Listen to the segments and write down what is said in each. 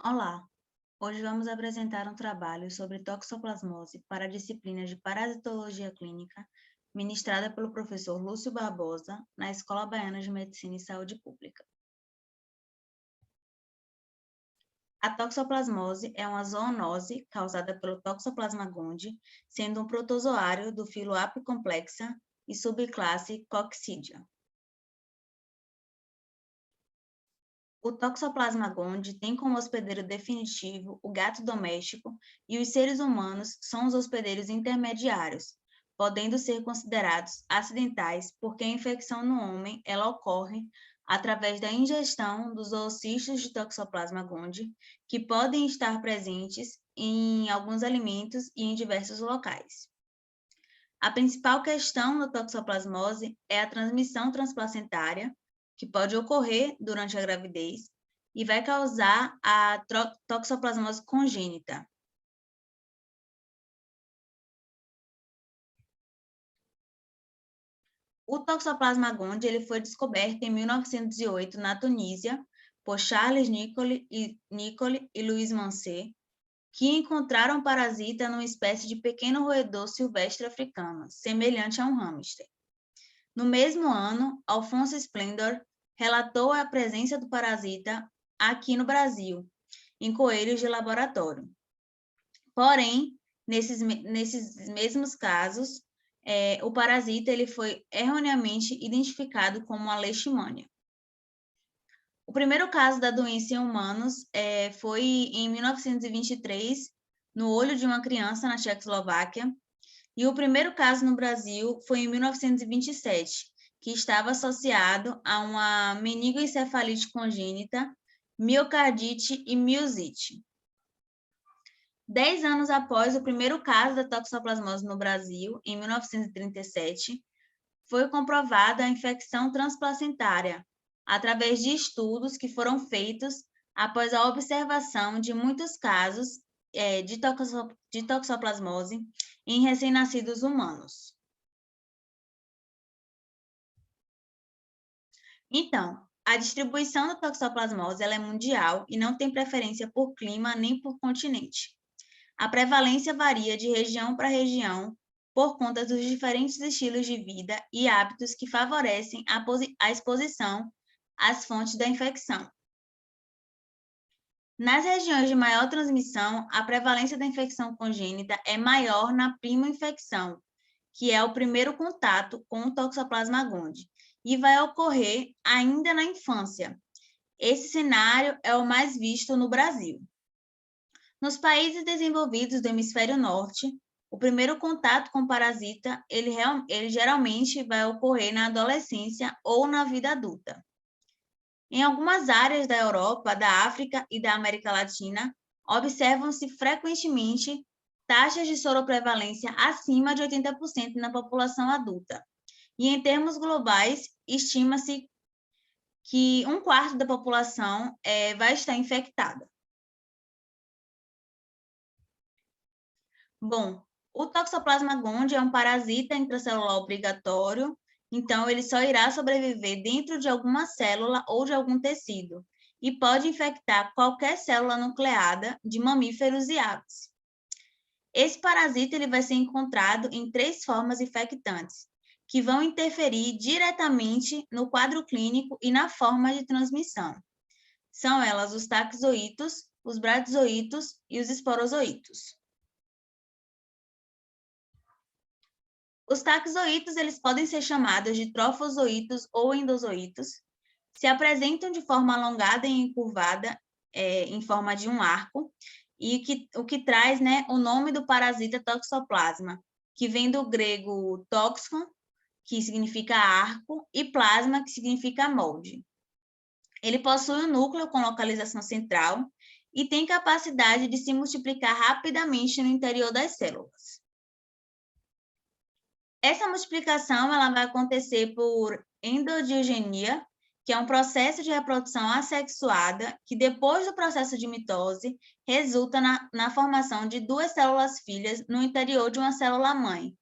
Olá, hoje vamos apresentar um trabalho sobre toxoplasmose para a disciplina de Parasitologia Clínica, ministrada pelo professor Lúcio Barbosa, na Escola Baiana de Medicina e Saúde Pública. A toxoplasmose é uma zoonose causada pelo Toxoplasma gondii, sendo um protozoário do filo Apicomplexa e subclasse Coccidia. O Toxoplasma gondii tem como hospedeiro definitivo o gato doméstico e os seres humanos são os hospedeiros intermediários, podendo ser considerados acidentais porque a infecção no homem ela ocorre através da ingestão dos oocistos de Toxoplasma gondii, que podem estar presentes em alguns alimentos e em diversos locais. A principal questão da toxoplasmose é a transmissão transplacentária, que pode ocorrer durante a gravidez e vai causar a toxoplasmose congênita. O Toxoplasma gondii ele foi descoberto em 1908 na Tunísia por Charles Nicolle e Louis Mancet, que encontraram o parasita numa espécie de pequeno roedor silvestre africano, semelhante a um hamster. No mesmo ano, Alphonse Splendor relatou a presença do parasita aqui no Brasil, em coelhos de laboratório. Porém, nesses mesmos casos, o parasita ele foi erroneamente identificado como a leishmania. O primeiro caso da doença em humanos foi em 1923, no olho de uma criança na Tchecoslováquia, e o primeiro caso no Brasil foi em 1927, que estava associado a uma meningoencefalite congênita, miocardite e miosite. 10 anos após o primeiro caso da toxoplasmose no Brasil, em 1937, foi comprovada a infecção transplacentária, através de estudos que foram feitos após a observação de muitos casos de toxoplasmose em recém-nascidos humanos. Então, a distribuição da toxoplasmose ela é mundial e não tem preferência por clima nem por continente. A prevalência varia de região para região por conta dos diferentes estilos de vida e hábitos que favorecem a exposição às fontes da infecção. Nas regiões de maior transmissão, a prevalência da infecção congênita é maior na primo-infecção, que é o primeiro contato com o Toxoplasma gondii, e vai ocorrer ainda na infância. Esse cenário é o mais visto no Brasil. Nos países desenvolvidos do hemisfério norte, o primeiro contato com o parasita, ele geralmente vai ocorrer na adolescência ou na vida adulta. Em algumas áreas da Europa, da África e da América Latina, observam-se frequentemente taxas de soroprevalência acima de 80% na população adulta. E em termos globais, estima-se que 1/4 da população vai estar infectada. Bom, o Toxoplasma gondii é um parasita intracelular obrigatório, então ele só irá sobreviver dentro de alguma célula ou de algum tecido e pode infectar qualquer célula nucleada de mamíferos e aves. Esse parasita ele vai ser encontrado em 3 formas infectantes, que vão interferir diretamente no quadro clínico e na forma de transmissão. São elas os taxoítos, os bradizoítos e os esporozoítos. Os taxoítos eles podem ser chamados de trofozoítos ou endozoítos, se apresentam de forma alongada e encurvada, em forma de um arco, e o que traz o nome do parasita toxoplasma, que vem do grego toxon, que significa arco, e plasma, que significa molde. Ele possui um núcleo com localização central e tem capacidade de se multiplicar rapidamente no interior das células. Essa multiplicação ela vai acontecer por endodiogenia, que é um processo de reprodução assexuada, que depois do processo de mitose, resulta na formação de 2 células filhas no interior de uma célula-mãe,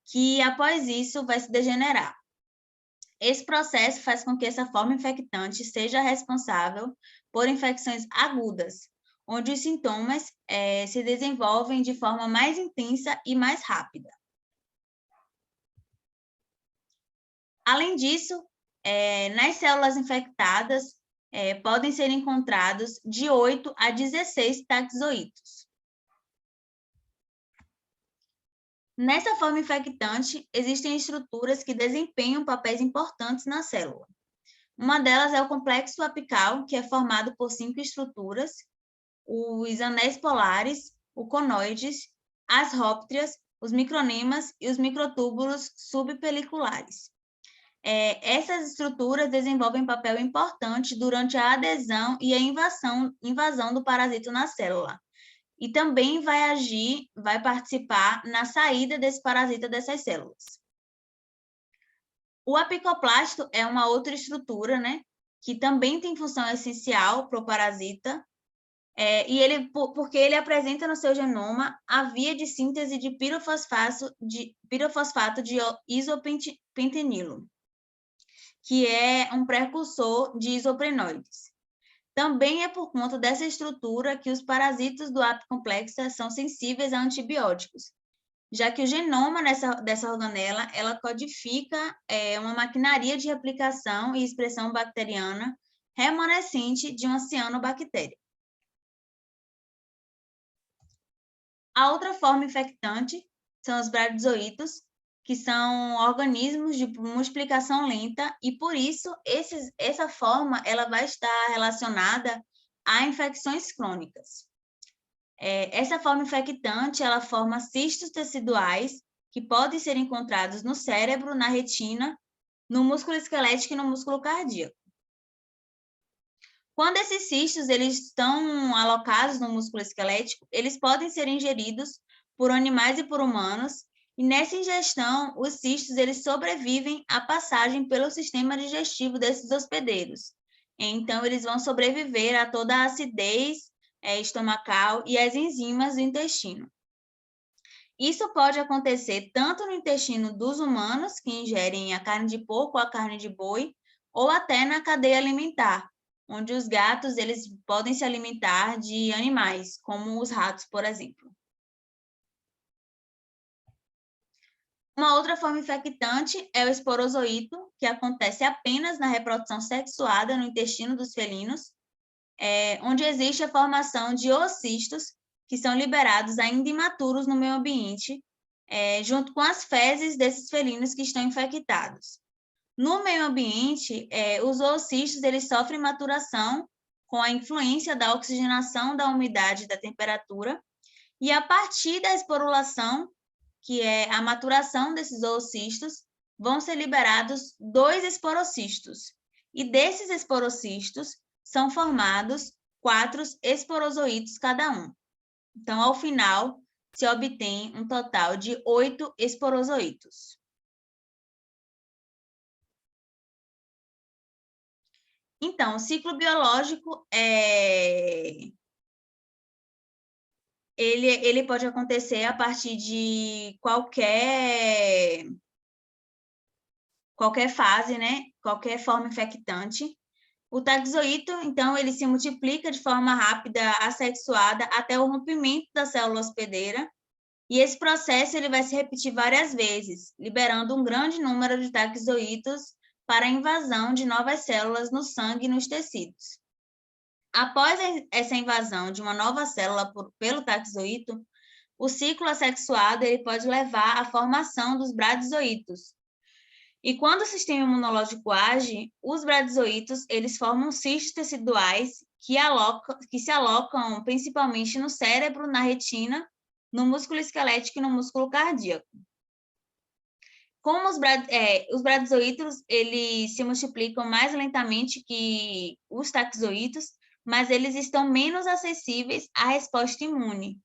que após isso vai se degenerar. Esse processo faz com que essa forma infectante seja responsável por infecções agudas, onde os sintomas se desenvolvem de forma mais intensa e mais rápida. Além disso, nas células infectadas, podem ser encontrados de 8 a 16 taxoítos. Nessa forma infectante, existem estruturas que desempenham papéis importantes na célula. Uma delas é o complexo apical, que é formado por 5 estruturas, os anéis polares, os conoides, as rópteas, os micronemas e os microtúbulos subpeliculares. Essas estruturas desenvolvem papel importante durante a adesão e a invasão do parasito na célula. E também vai participar na saída desse parasita dessas células. O apicoplasto é uma outra estrutura, né, que também tem função essencial para o parasita, porque ele apresenta no seu genoma a via de síntese de pirofosfato de isopentenilo, que é um precursor de isoprenoides. Também é por conta dessa estrutura que os parasitas do apicomplexa são sensíveis a antibióticos, já que o genoma dessa organela, ela codifica uma maquinaria de replicação e expressão bacteriana remanescente de uma cianobactéria. A outra forma infectante são os bradizoítos, que são organismos de multiplicação lenta, e por isso essa forma ela vai estar relacionada a infecções crônicas. Essa forma infectante ela forma cistos teciduais que podem ser encontrados no cérebro, na retina, no músculo esquelético e no músculo cardíaco. Quando esses cistos eles estão alocados no músculo esquelético, eles podem ser ingeridos por animais e por humanos, e nessa ingestão, os cistos eles sobrevivem à passagem pelo sistema digestivo desses hospedeiros. Então, eles vão sobreviver a toda a acidez estomacal e as enzimas do intestino. Isso pode acontecer tanto no intestino dos humanos, que ingerem a carne de porco ou a carne de boi, ou até na cadeia alimentar, onde os gatos eles podem se alimentar de animais, como os ratos, por exemplo. Uma outra forma infectante é o esporozoíto, que acontece apenas na reprodução sexuada no intestino dos felinos, onde existe a formação de oocistos, que são liberados ainda imaturos no meio ambiente, junto com as fezes desses felinos que estão infectados. No meio ambiente, os oocistos eles sofrem maturação com a influência da oxigenação, da umidade e da temperatura, e a partir da esporulação, que é a maturação desses oocistos, vão ser liberados 2 esporocistos. E desses esporocistos são formados 4 esporozoítos cada um. Então, ao final, se obtém um total de 8 esporozoítos. Então, o ciclo biológico ele pode acontecer a partir de qualquer fase, né? Qualquer forma infectante. O taxoíto, então, ele se multiplica de forma rápida, assexuada, até o rompimento da célula hospedeira, e esse processo ele vai se repetir várias vezes, liberando um grande número de taxoítos para a invasão de novas células no sangue e nos tecidos. Após essa invasão de uma nova célula pelo taxoíto, o ciclo assexuado ele pode levar à formação dos bradizoítos. E quando o sistema imunológico age, os bradizoítos eles formam cistos teciduais que se alocam principalmente no cérebro, na retina, no músculo esquelético e no músculo cardíaco. Como os bradizoítos eles se multiplicam mais lentamente que os taxoítos, mas eles estão menos acessíveis à resposta imune,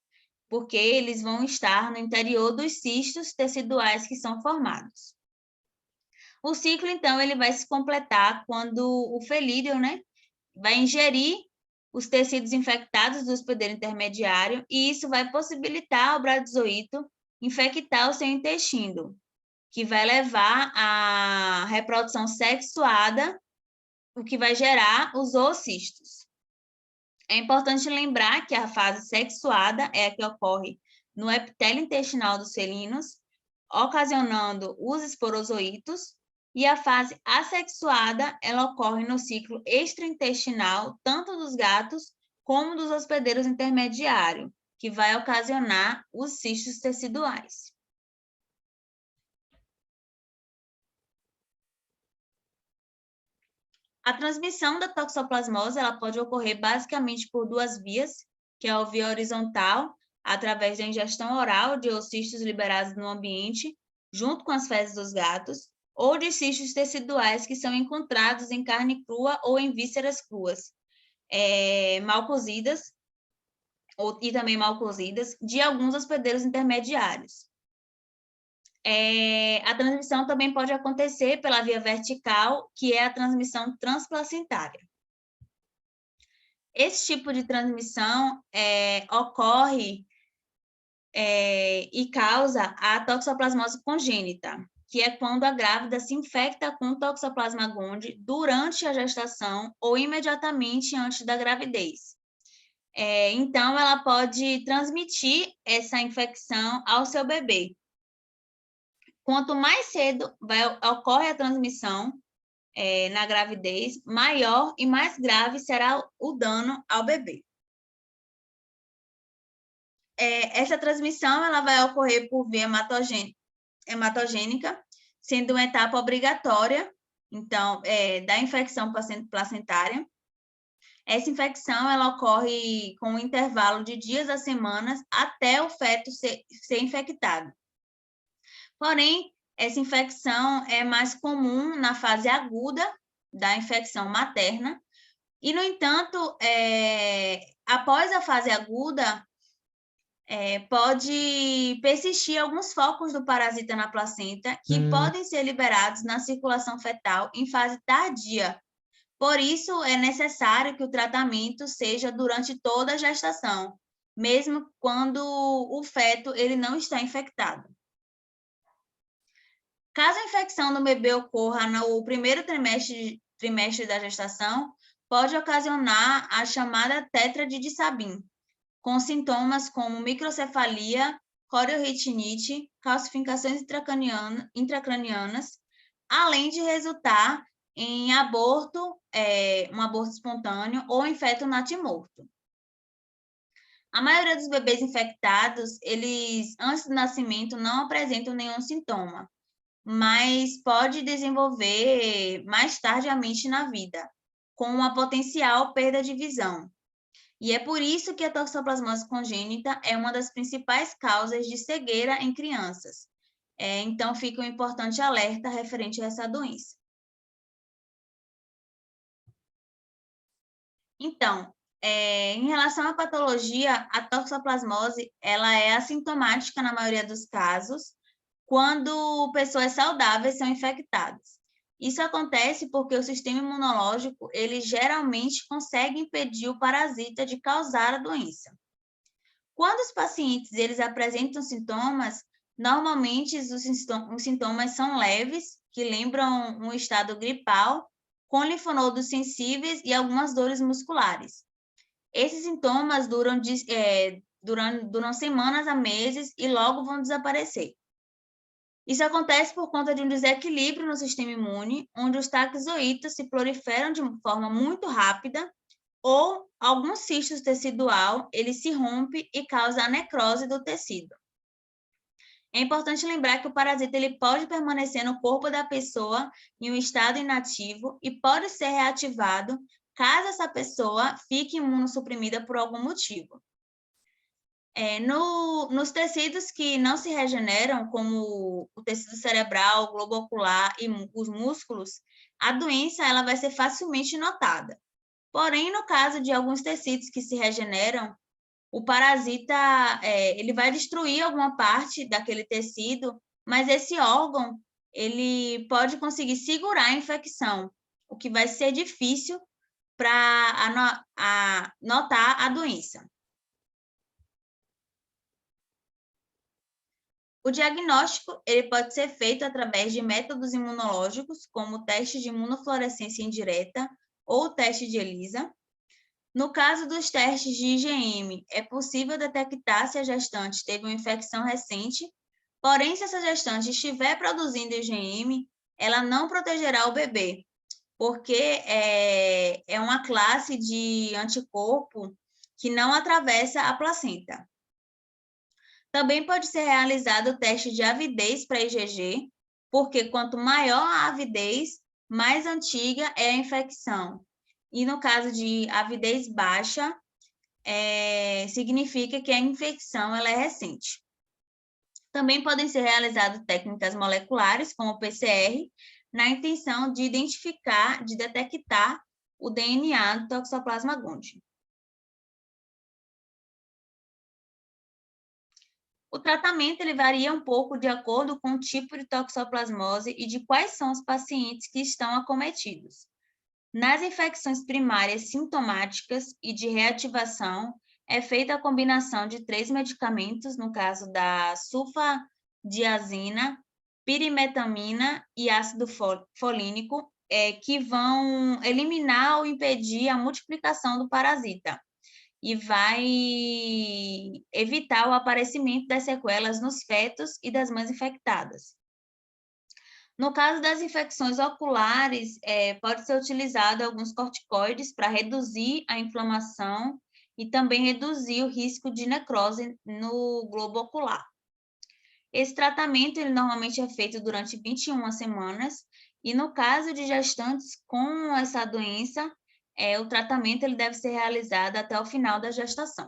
porque eles vão estar no interior dos cistos teciduais que são formados. O ciclo, então, ele vai se completar quando o felídeo, né, vai ingerir os tecidos infectados do hospedeiro intermediário, e isso vai possibilitar ao bradizoíto infectar o seu intestino, que vai levar à reprodução sexuada, o que vai gerar os oocistos. É importante lembrar que a fase sexuada é a que ocorre no epitélio intestinal dos felinos, ocasionando os esporozoítos, e a fase assexuada, ela ocorre no ciclo extraintestinal, tanto dos gatos como dos hospedeiros intermediários, que vai ocasionar os cistos teciduais. A transmissão da toxoplasmose ela pode ocorrer basicamente por duas vias, que é a via horizontal, através da ingestão oral de cistos liberados no ambiente, junto com as fezes dos gatos, ou de cistos teciduais que são encontrados em carne crua ou em vísceras cruas, mal cozidas, e também mal cozidas, de alguns hospedeiros intermediários. A transmissão também pode acontecer pela via vertical, que é a transmissão transplacentária. Esse tipo de transmissão ocorre e causa a toxoplasmose congênita, que é quando a grávida se infecta com Toxoplasma gondii durante a gestação ou imediatamente antes da gravidez. Então, ela pode transmitir essa infecção ao seu bebê. Quanto mais cedo ocorre a transmissão na gravidez, maior e mais grave será o dano ao bebê. Essa transmissão ela vai ocorrer por via hematogênica, sendo uma etapa obrigatória, então, da infecção placentária. Essa infecção ela ocorre com um intervalo de dias a semanas até o feto ser infectado. Porém, essa infecção é mais comum na fase aguda da infecção materna, e, no entanto, após a fase aguda, pode persistir alguns focos do parasita na placenta que podem ser liberados na circulação fetal em fase tardia. Por isso, é necessário que o tratamento seja durante toda a gestação, mesmo quando o feto ele não está infectado. Caso a infecção do bebê ocorra no primeiro trimestre da gestação, pode ocasionar a chamada tétrade de Sabin, com sintomas como microcefalia, coriorretinite, calcificações intracranianas, além de resultar em aborto, um aborto espontâneo ou em feto natimorto. A maioria dos bebês infectados, eles, antes do nascimento, não apresentam nenhum sintoma, mas pode desenvolver mais tardiamente na vida, com uma potencial perda de visão. E é por isso que a toxoplasmose congênita é uma das principais causas de cegueira em crianças. Então, fica um importante alerta referente a essa doença. Então, em relação à patologia, a toxoplasmose ela é assintomática na maioria dos casos, quando pessoas saudáveis são infectadas. Isso acontece porque o sistema imunológico, ele geralmente consegue impedir o parasita de causar a doença. Quando os pacientes eles apresentam sintomas, normalmente os sintomas são leves, que lembram um estado gripal, com linfonodos sensíveis e algumas dores musculares. Esses sintomas duram semanas a meses e logo vão desaparecer. Isso acontece por conta de um desequilíbrio no sistema imune, onde os taxoítos se proliferam de forma muito rápida, ou algum cisto tecidual, ele se rompe e causa a necrose do tecido. É importante lembrar que o parasita ele pode permanecer no corpo da pessoa em um estado inativo e pode ser reativado caso essa pessoa fique imunossuprimida por algum motivo. Nos tecidos que não se regeneram, como o tecido cerebral, o globo ocular e os músculos, a doença ela vai ser facilmente notada. Porém, no caso de alguns tecidos que se regeneram, o parasita ele vai destruir alguma parte daquele tecido, mas esse órgão ele pode conseguir segurar a infecção, o que vai ser difícil para notar a doença. O diagnóstico ele pode ser feito através de métodos imunológicos, como o teste de imunofluorescência indireta ou o teste de ELISA. No caso dos testes de IgM, é possível detectar se a gestante teve uma infecção recente, porém, se essa gestante estiver produzindo IgM, ela não protegerá o bebê, porque é uma classe de anticorpo que não atravessa a placenta. Também pode ser realizado o teste de avidez para IgG, porque quanto maior a avidez, mais antiga é a infecção. E no caso de avidez baixa, significa que a infecção ela é recente. Também podem ser realizadas técnicas moleculares, como o PCR, na intenção de identificar, de detectar o DNA do Toxoplasma gondii. O tratamento ele varia um pouco de acordo com o tipo de toxoplasmose e de quais são os pacientes que estão acometidos. Nas infecções primárias sintomáticas e de reativação, é feita a combinação de 3 medicamentos, no caso da sulfadiazina, pirimetamina e ácido folínico, que vão eliminar ou impedir a multiplicação do parasita e vai evitar o aparecimento das sequelas nos fetos e das mães infectadas. No caso das infecções oculares, pode ser utilizado alguns corticoides para reduzir a inflamação e também reduzir o risco de necrose no globo ocular. Esse tratamento ele normalmente é feito durante 21 semanas e no caso de gestantes com essa doença, o tratamento ele deve ser realizado até o final da gestação.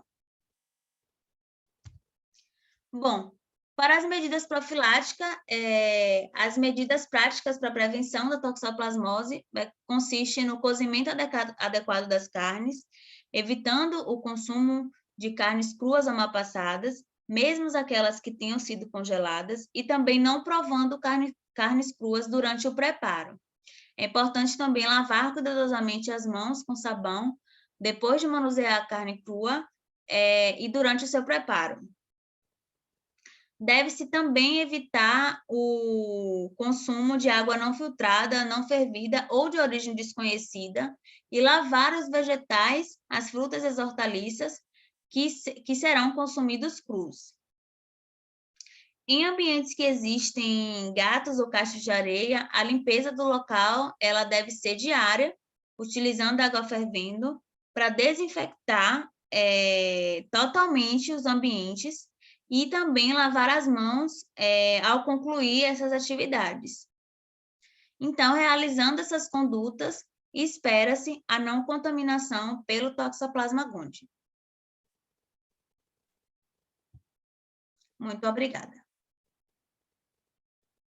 Bom, para as medidas profiláticas, as medidas práticas para a prevenção da toxoplasmose consistem no cozimento adequado das carnes, evitando o consumo de carnes cruas ou mal passadas, mesmo aquelas que tenham sido congeladas, e também não provando carnes cruas durante o preparo. É importante também lavar cuidadosamente as mãos com sabão depois de manusear a carne crua e durante o seu preparo. Deve-se também evitar o consumo de água não filtrada, não fervida ou de origem desconhecida e lavar os vegetais, as frutas e as hortaliças que serão consumidos crus. Em ambientes que existem gatos ou caixas de areia, a limpeza do local ela deve ser diária, utilizando água fervendo para desinfectar totalmente os ambientes e também lavar as mãos ao concluir essas atividades. Então, realizando essas condutas, espera-se a não contaminação pelo Toxoplasma gondii. Muito obrigada.